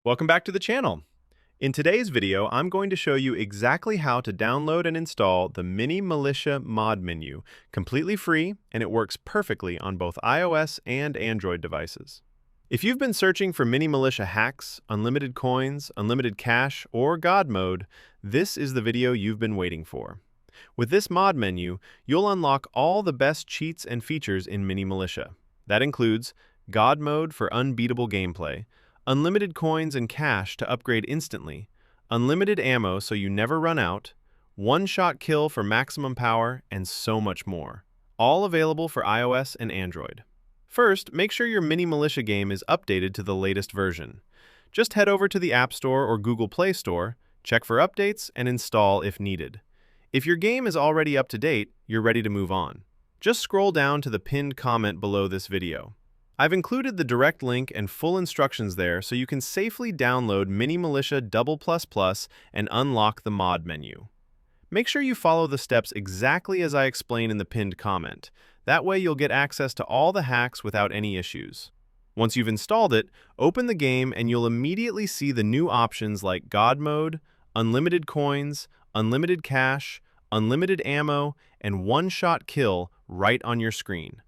Welcome back to the channel. In today's video, I'm going to show you exactly how to download and install the Mini Militia mod menu, completely free, and it works perfectly on both iOS and Android devices. If you've been searching for Mini Militia hacks, unlimited coins, unlimited cash, or God mode, this is the video you've been waiting for. With this mod menu, you'll unlock all the best cheats and features in Mini Militia. That includes God mode for unbeatable gameplay, unlimited coins and cash to upgrade instantly, unlimited ammo so you never run out, one-shot kill for maximum power, and so much more. All available for iOS and Android. First, make sure your Mini Militia game is updated to the latest version. Just head over to the App Store or Google Play Store, check for updates, and install if needed. If your game is already up to date, you're ready to move on. Just scroll down to the pinned comment below this video. I've included the direct link and full instructions there so you can safely download Mini Militia +++ and unlock the mod menu. Make sure you follow the steps exactly as I explain in the pinned comment. That way you'll get access to all the hacks without any issues. Once you've installed it, open the game and you'll immediately see the new options like God mode, unlimited coins, unlimited cash, unlimited ammo, and one-shot kill right on your screen.